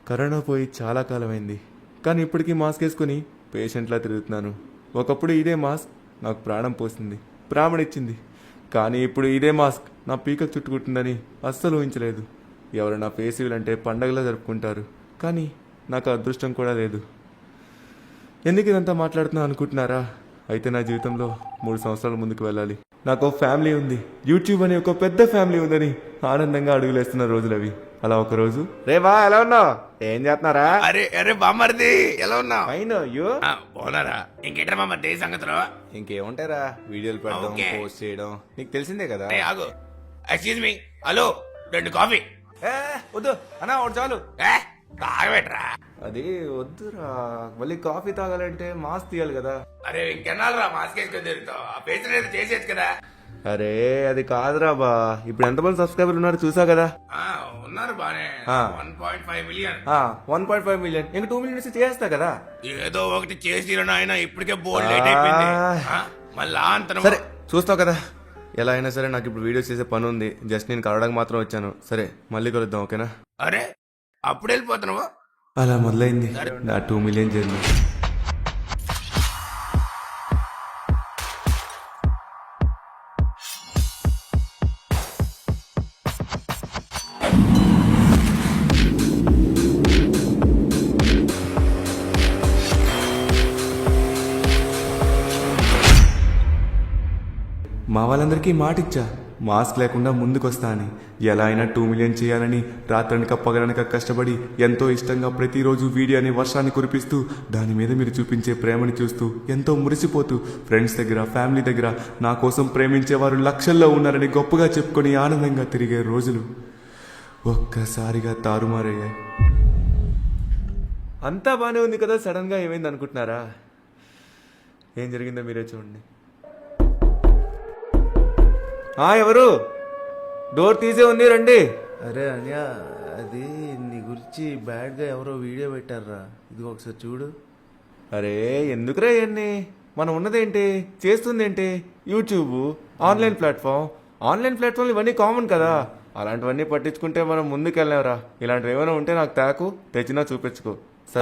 Corona పోయి చాలా కాలమైంది, కానీ ఇప్పటికీ మాస్క్ వేసుకుని పేషెంట్లా తిరుగుతున్నాను. ఒకప్పుడు ఇదే మాస్క్ నాకు ప్రాణం పోసింది, ప్రాణమిచ్చింది. కానీ ఇప్పుడు ఇదే మాస్క్ నా పీకకు చుట్టుకుంటుందని అస్సలు ఊహించలేదు. ఎవరు నా ఫెస్టివల్ అంటే పండగలా జరుపుకుంటారు, కానీ నాకు అదృష్టం కూడా లేదు. ఎందుకు ఇదంతా మాట్లాడుతున్నా అనుకుంటున్నారా? అయితే నా జీవితంలో 3 సంవత్సరాల ముందుకు వెళ్ళాలి. నాకు ఒక ఫ్యామిలీ ఉంది, యూట్యూబ్ అనే ఒక పెద్ద ఫ్యామిలీ ఉందని ఆనందంగా అడుగులేస్తున్న రోజులు అవి. అలా ఒక రోజు, రే బా ఎలా ఉన్నావు, ఏం చేస్తున్నారా? అరే అరే బామ్మర్ది ఎలా ఉన్నావు? అయినా అయ్యో పోనారా ఇంకేంటారా బామ్మర్ది సంగతులు? ఇంకేముంటారా, వీడియోలు పెట్టడం, ఓకే. పోస్ట్ చేయడం, నీకు తెలిసిందే కదా. ఏ, ఆగు. Excuse me, hello 2 coffee. వద్దు అన్నా, ఒకటి చాలు. ఏ, తాగబెట్టరా. అది వద్దురా, మళ్ళీ కాఫీ తాగాలంటే మాస్క్ తీయాలి కదా. అరే ఇంకెన్నాళ్ళరా మాస్క్ వేసుకొని తిరుగుతావు? ఆ పేషెంట్ ఏదో చేసేది కదా. అరే అది కాదురా బా, ఇప్పుడు ఎంతమంది సబ్స్క్రైబర్లు ఉన్నారు చూసా కదా. ఆ, ఉన్నారు బానే. ఆ. 1.5 మిలియన్. 1.5 మిలియన్, ఇంకా 2 మిలియన్స్ చేస్తా కదా. ఏదో ఒకటి చేసి ఆయన ఇప్పటికే బోర్డు లేట్ అయిపోయింది. ఆ, మళ్ళా అంతను సరే చూస్తావు కదా. ఎలా అయినా సరే నాకు ఇప్పుడు వీడియోస్ చేసే పని ఉంది, జస్ట్ నేను కలవడానికి మాత్రం వచ్చాను. సరే మళ్ళీ కలుద్దాం, ఓకేనా? అరే అప్పుడు వెళ్ళిపోతున్నావు? అలా మొదలైంది నా 2 మిలియన్ జర్నీ. మా వాళ్ళందరికీ మాటిచ్చా, మాస్క్ లేకుండా ముందుకొస్తా అని. ఎలా అయినా 2 మిలియన్ చేయాలని రాత్రనక పగలనక కష్టపడి ఎంతో ఇష్టంగా ప్రతిరోజు వీడియోని వర్షాన్ని కురిపిస్తూ దాని మీద మీరు చూపించే ప్రేమని చూస్తూ ఎంతో మురిసిపోతూ ఫ్రెండ్స్ దగ్గర, ఫ్యామిలీ దగ్గర నా కోసం ప్రేమించేవారు లక్షల్లో ఉన్నారని గొప్పగా చెప్పుకొని ఆనందంగా తిరిగే రోజులు ఒక్కసారిగా తారుమారయ్యాయి. అంతా బాగానే ఉంది కదా, సడన్గా ఏమైంది అనుకుంటున్నారా? ఏం జరిగిందో మీరే చూడండి. ఎవరు? డోర్ తీసే ఉంది, రండి. అరే అన్య, అది నీ గురించి బ్యాడ్గా ఎవరో వీడియో పెట్టారా, ఇది ఒకసారి చూడు. అరే ఎందుకురా ఇవన్నీ, మనం ఉన్నదేంటి, చేస్తుందేంటి, యూట్యూబ్, ఆన్లైన్ ప్లాట్ఫామ్ ఇవన్నీ కామన్ కదా. అలాంటివన్నీ పట్టించుకుంటే మనం ముందుకెళ్ళాంరా. ఇలాంటివి ఏమైనా ఉంటే నాకు తాకు, తెచ్చినా చూపించుకో.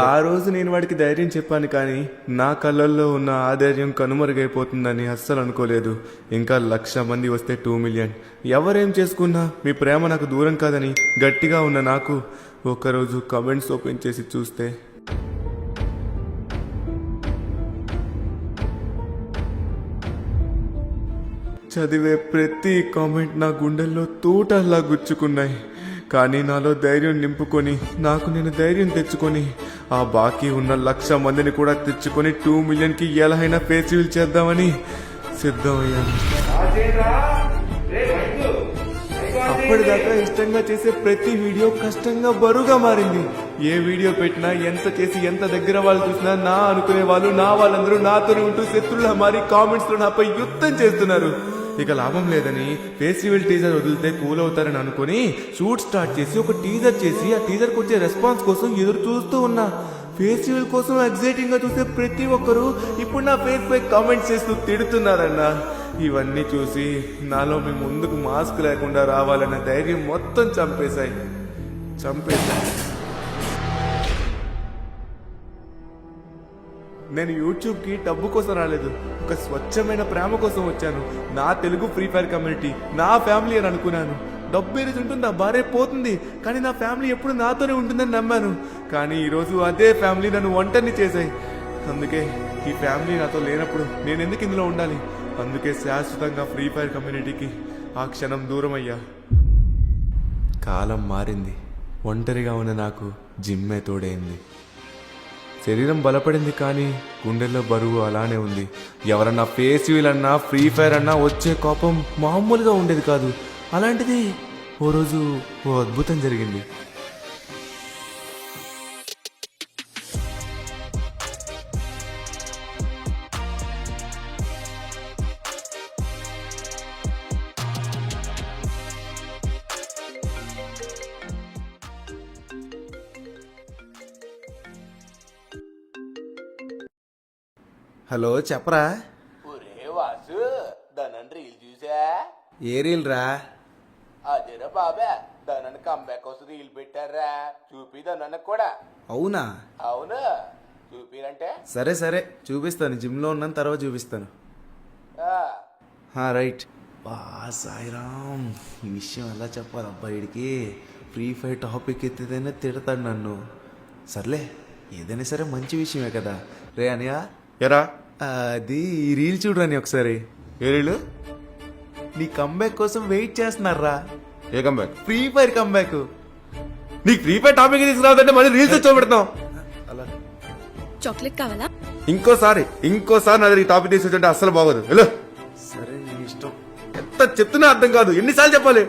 ఆ రోజు నేను వాడికి ధైర్యం చెప్పాను, కానీ నా కళ్ళల్లో ఉన్న ఆ ధైర్యం కనుమరుగైపోతుందని అస్సలు అనుకోలేదు. ఇంకా 1,00,000 మంది వస్తే 2 మిలియన్, ఎవరేం చేసుకున్నా మీ ప్రేమ నాకు దూరం కాదని గట్టిగా ఉన్న నాకు ఒక్కరోజు కమెంట్స్ ఓపెన్ చేసి చూస్తే చదివే ప్రతి కామెంట్ నా గుండెల్లో తూటల్లా గుచ్చుకున్నాయి. కానీ నాలో ధైర్యం నింపుకొని, నాకు నేను ధైర్యం తెచ్చుకొని, ఆ బాకీ ఉన్న 1,00,000 మందిని కూడా తెచ్చుకొని 2 మిలియన్కి ఎలా అయినా ఫెస్టివల్ చేద్దామని సిద్ధమయ్యాను. అప్పటిదాకా ఇష్టంగా చేసే ప్రతి వీడియో కష్టంగా బరువుగా మారింది. ఏ వీడియో పెట్టినా, ఎంత చేసి ఎంత దగ్గర వాళ్ళు చూసినా నా అనుకునే వాళ్ళు, నా వాళ్ళందరూ నాతోనే ఉంటూ శత్రువులా మారి కామెంట్స్ లో నాపై యుద్ధం చేస్తున్నారు. ఇక లాభం లేదని ఫెస్టివల్ టీజర్ వదిలితే కూల్ అవుతారని అనుకుని షూట్ స్టార్ట్ చేసి ఒక టీజర్ చేసి ఆ టీజర్కి వచ్చే రెస్పాన్స్ కోసం ఎదురు చూస్తూ ఉన్నా. ఫెస్టివల్ కోసం ఎగ్జైటింగ్ గా చూసే ప్రతి ఒక్కరు ఇప్పుడు నా ఫేస్ పై కామెంట్స్ చేస్తూ తిడుతున్నారన్న. ఇవన్నీ చూసి నాలో మీ ముందుకు మాస్క్ లేకుండా రావాలన్న ధైర్యం మొత్తం చంపేశాయి. నేను యూట్యూబ్కి డబ్బు కోసం రాలేదు, ఒక స్వచ్ఛమైన ప్రేమ కోసం వచ్చాను. నా తెలుగు ఫ్రీ ఫైర్ కమ్యూనిటీ, నా ఫ్యామిలీ అని అనుకున్నాను. డబ్బు ఏది ఉంటుంది, నా భార్య పోతుంది, కానీ నా ఫ్యామిలీ ఎప్పుడు నాతోనే ఉంటుందని నమ్మాను. కానీ ఈరోజు అదే ఫ్యామిలీ నన్ను ఒంటరిని చేశాయి. అందుకే ఈ ఫ్యామిలీ నాతో లేనప్పుడు నేను ఎందుకు ఇందులో ఉండాలి? అందుకే శాశ్వతంగా ఫ్రీ ఫైర్ కమ్యూనిటీకి ఆ క్షణం దూరం అయ్యా. కాలం మారింది, ఒంటరిగా ఉన్న నాకు జిమ్మే తోడైంది. శరీరం బలపడింది, కానీ గుండెల్లో బరువు అలానే ఉంది. ఎవరన్నా ఫెస్టివల్ అన్నా, ఫ్రీ ఫైర్ అన్నా వచ్చే కోపం మామూలుగా ఉండేది కాదు. అలాంటిది ఓ రోజు ఓ అద్భుతం జరిగింది. హలో చెప్పరా. ఒరే వాసు, దాని రీల్ చూసా? ఏ రీల్ రా? అదేరా బాబా, దానన్న కంబ్యాక్ కోసం రీల్ పెట్టారా చూపి దానన్న కూడా అవునా? అవును చూపిరంటే సరే సరే చూపిస్తాను, జిమ్లో ఉన్నాను, తర్వాత చూపిస్తాను. రైట్. బా సాయిరామ్, ఈ విషయం ఎలా చెప్పాలి అబ్బాయిడికి? ఫ్రీ ఫైర్ టాపిక్ ఎత్తితేనే తిడతాడు నన్ను. సర్లే, ఏదైనా సరే మంచి విషయమే కదా. రే అనియా, ఎరా అది ఈ రీల్ చూడరాని ఒకసారి. ఏ రీలు? నీ కంబ్యాక్ కోసం వెయిట్ చేస్తున్నారా? ఏ కంబ్యాక్? Free fire comeback. నీకు ఫ్రీ ఫైర్ టాపిక్ తీసుకురావద్దంటే మళ్ళీ రీల్స్ చూపెడతాం. అలా చాక్లెట్ కావాలా? ఇంకోసారి నా దగ్గర ఈ టాపిక్ తీసుకుంటే అస్సలు బాగోదు. హలో, సరే నీ ఇష్టం. ఎంత చెప్తున్నా అర్థం కాదు, ఎన్నిసార్లు చెప్పాలి?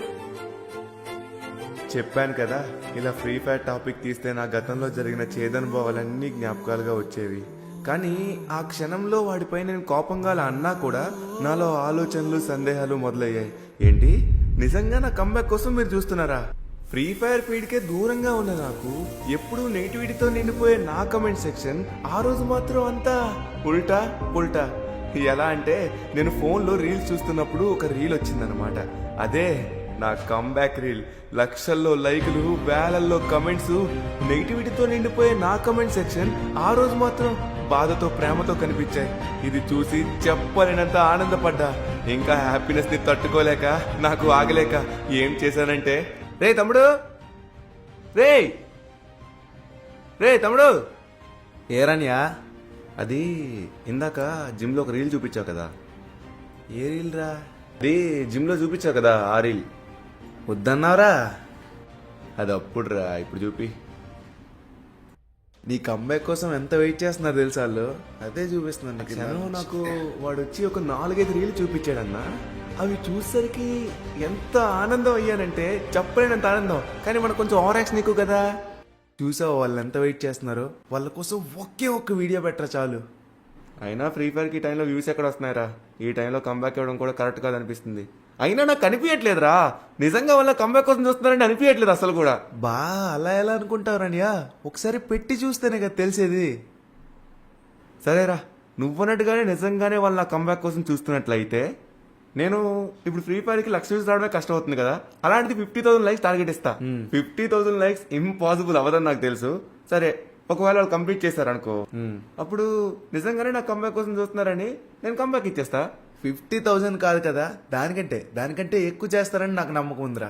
చెప్పాను కదా, ఇలా ఫ్రీ ఫైర్ టాపిక్ తీస్తే నా గతంలో జరిగిన చేదనుభవాలన్నీ జ్ఞాపకాలుగా వచ్చేవి. కానీ ఆ క్షణంలో వాడిపై నేను కోపంగా అలా అన్నా కూడా నాలో ఆలోచనలు సందేహాలు మొదలయ్యాయి. ఏంటి, నిజంగా నా కంబ్యాక్ కోసం మీరు చూస్తున్నారా? ఫ్రీ ఫైర్ ఫీడ్కే దూరంగా ఉన్న నాకు ఎప్పుడూ నెగిటివిటీతో నిండిపోయే నా కమెంట్ సెక్షన్ ఆ రోజు మాత్రం అంతా ఉల్టా పుల్టా. ఎలా అంటే, నేను ఫోన్లో రీల్స్ చూస్తున్నప్పుడు ఒక రీల్ వచ్చిందనమాట. అదే నా కంబ్యాక్ రీల్. లక్షల్లో లైకులు, వేలల్లో కమెంట్స్, నెగిటివిటీతో నిండిపోయే నా కమెంట్ సెక్షన్ ఆ రోజు మాత్రం బాధతో ప్రేమతో కనిపించాయి. ఇది చూసి చెప్పలేనంత ఆనందపడ్డా. ఇంకా హ్యాపీనెస్ ని తట్టుకోలేక, నాకు ఆగలేక ఏం చేశానంటే, రే తమ్ముడు, రే తమ్ముడు. ఏరనియా? అది ఇందాక జిమ్ లో ఒక రీల్ చూపించావు కదా. ఏ రీల్ రా? అది జిమ్ లో చూపించావు కదా, ఆ రీల్. వద్దన్నారా? అది అప్పుడు రా, ఇప్పుడు చూపి. నీ కంబ్యాక్ కోసం ఎంత వెయిట్ చేస్తున్నారు తెలుసా వాళ్ళు? అదే చూపిస్తున్నాను నీకు. క్షణం నాకు వాడు వచ్చి ఒక 4-5 రీలు చూపించాడన్నా. అవి చూసేసరికి ఎంత ఆనందం అయ్యానంటే చెప్పలేనంత ఆనందం. కానీ మనకు కొంచెం ఓవర్ యాక్షన్ ఎక్కువ కదా. చూసావు వాళ్ళు ఎంత వెయిట్ చేస్తున్నారో? వాళ్ళ కోసం ఒకే ఒక్క వీడియో పెట్టరా చాలు. అయినా ఫ్రీ ఫైర్కి ఈ టైంలో వ్యూస్ ఎక్కడ వస్తున్నాయరా? ఈ టైంలో కంబ్యాక్ ఇవ్వడం కూడా కరెక్ట్ కాదు అనిపిస్తుంది. అయినా నాకు అనిపించట్లేదురా, నిజంగా వాళ్ళ కంబ్యాక్ కోసం చూస్తున్నారని అనిపించట్లేదు అసలు కూడా. బా అలా ఎలా అనుకుంటావురనియా? ఒకసారి పెట్టి చూస్తేనే కదా తెలిసేది. సరేరా, నువ్వన్నట్టుగానే నిజంగానే వాళ్ళ నా కంబ్యాక్ కోసం చూస్తున్నట్లయితే నేను ఇప్పుడు ఫ్రీ ఫైర్ కి 1,00,000 వ్యూస్ రావడమే కష్టం అవుతుంది కదా. అలాంటిది 50,000 లైక్స్ టార్గెట్ ఇస్తా. 50,000 లైక్స్ ఇంపాసిబుల్ అవ్వదని నాకు తెలుసు. సరే, ఒకవేళ వాళ్ళు కంప్లీట్ చేశారు అనుకో, అప్పుడు నిజంగానే నా కంబ్యాక్ కోసం చూస్తున్నారని నేను కంబ్యాక్ ఇచ్చేస్తా. 50,000 కాదు కదా, దానికంటే ఎక్కువ చేస్తారని నాకు నమ్మకం ఉందిరా.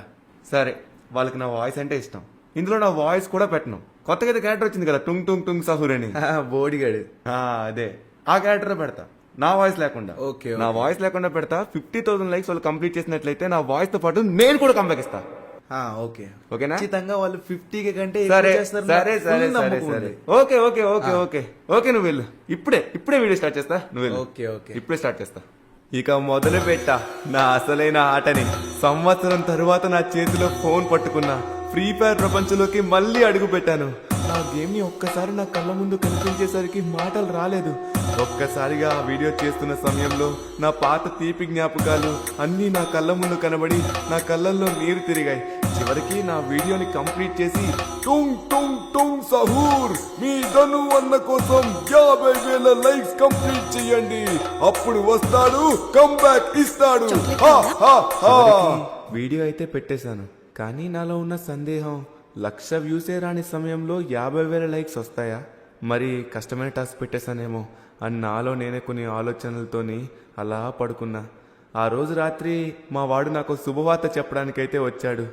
సరే, వాళ్ళకి నా వాయిస్ అంటే ఇష్టం. ఇందులో నా వాయిస్ కూడా పెట్టను. కొత్తగా అయితే క్యారెక్టర్ వచ్చింది కదా, టుంగ్ టుంగ్ టుంగ్ సహూర్ అని. బోడిగాడు. అదే ఆ క్యారెక్టర్ పెడతా, నా వాయిస్ లేకుండా. ఓకే, నా వాయిస్ లేకుండా పెడతా. 50,000 లైక్స్ వాళ్ళు కంప్లీట్ చేసినట్లయితే నా వాయిస్ తో పాటు నేను కూడా కంబ్యాక్ ఇస్తా. ఓకే, ఓకేనా? ఖచ్చితంగా వాళ్ళు 50 కంటే సరే ఎక్కువ చేస్తారు. సరే నాకు సరే full సరే నమ్మకం సరే ఉంది. Okay okay okay okay okay నువ్వు వెళ్ళు. ఇప్పుడే వీడియో స్టార్ట్ చేస్తా. నువ్వు వెళ్ళు. Okay, okay. ఇప్పుడే స్టార్ట్ చేస్తా. ఇక మొదలు పెట్టా నా అసలైన ఆటని. సంవత్సరం తరువాత నా చేతిలో ఫోన్ పట్టుకున్నా. ఫ్రీ ఫైర్ ప్రపంచంలోకి మళ్ళీ అడుగు పెట్టాను. నా గేమ్ ని ఒక్కసారి నా కళ్ళ ముందు కనిపించేసరికి మాటలు రాలేదు. ఒక్కసారిగా ఆ వీడియో చేస్తున్న సమయంలో నా పాత తీపి జ్ఞాపకాలు అన్నీ నా కళ్ళ ముందు కనబడి నా కళ్ళల్లో నీరు తిరిగాయి. చివరికి నా వీడియోని కంప్లీట్ చేసి టుంగ్ టుంగ్ టుంగ్ సహూర్ మీ ధను అన్న కోసం 50,000 లైక్స్ కంప్లీట్ చేయండి, అప్పుడు వస్తాడు కంబ్యాక్ ఇస్తాడు. వీడియో అయితే పెట్టేశాను. కానీ నాలో ఉన్న సందేహం, 1,00,000 వ్యూసే రాని సమయంలో 50,000 లైక్స్ వస్తాయా? మరి కష్టమైన టాస్క్ పెట్టేశానేమో అని నాలో నేనే కొన్ని ఆలోచనలతోని అలా పడుకున్నా. ఆ రోజు రాత్రి మా వాడు నాకు శుభవార్త చెప్పడానికైతే వచ్చాడు.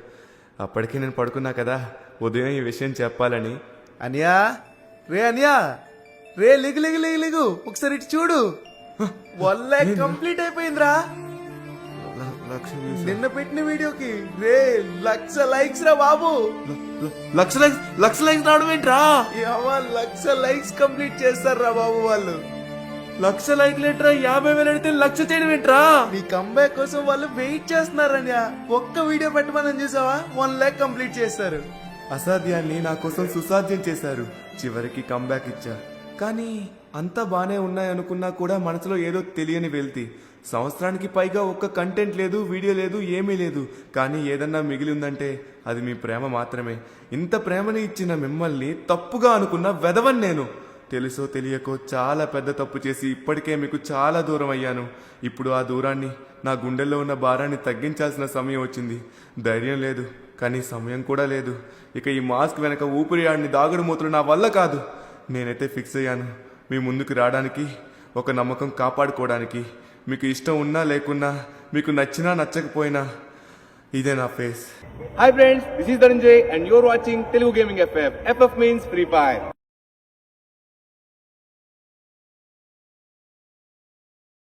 అప్పటికే నేను పడుకున్నా కదా, ఉదయం ఈ విషయం చెప్పాలని. అనియా, అనియా, లిగు లిగు లిగు లిగు, ఒకసారి ఇటు చూడు. 1 lakh కంప్లీట్ అయిపోయిందిరా. 1,00,000 వ్యూస్. నిన్న పెట్టిన వీడియోకి 1,00,000 లైక్స్ రా బాబు. 1,00,000 లైక్స్ రావడం ఏంట్రా? 1,00,000 లైక్స్ కంప్లీట్ చేస్తారు రా బాబు వాళ్ళు. 1,00,000 లైక్లు ఏంట్రా? 50,000 అడిగితే 1,00,000 చేయడం ఏంట్రా? నీ కంబ్యాక్ కోసం వాళ్ళు వెయిట్ చేస్తున్నారని ఒక్క వీడియో పెట్టమని చూసావా, 1 lakh కంప్లీట్ చేస్తారు. అసాధ్యాన్ని నా కోసం సుసాధ్యం చేశారు. చివరికి కంబ్యాక్ ఇచ్చా. కానీ అంతా బానే ఉన్నాయనుకున్నా కూడా మనసులో ఏదో తెలియని వెళ్తి. సంవత్సరానికి పైగా ఒక్క కంటెంట్ లేదు, వీడియో లేదు, ఏమీ లేదు. కానీ ఏదన్నా మిగిలి ఉందంటే అది మీ ప్రేమ మాత్రమే. ఇంత ప్రేమని ఇచ్చిన మిమ్మల్ని తప్పుగా అనుకున్న వెధవన్ నేను. తెలుసో తెలియకో చాలా పెద్ద తప్పు చేసి ఇప్పటికే మీకు చాలా దూరం అయ్యాను. ఇప్పుడు ఆ దూరాన్ని, నా గుండెల్లో ఉన్న భారాన్ని తగ్గించాల్సిన సమయం వచ్చింది. ధైర్యం లేదు, కానీ సమయం కూడా లేదు. ఇక ఈ మాస్క్ వెనక ఊపిరి ఆడిని దాగుడు మూతలు నా వల్ల కాదు. నేనైతే ఫిక్స్ అయ్యాను, మీ ముందుకు రావడానికి, ఒక నమ్మకం కాపాడుకోవడానికి. మీకు ఇష్టం ఉన్నా లేకున్నా, మీకు నచ్చినా నచ్చకపోయినా, ఇదే నా face. Hi friends, this is Dhananjay and you're watching Telugu Gaming FF. FF means Free Fire.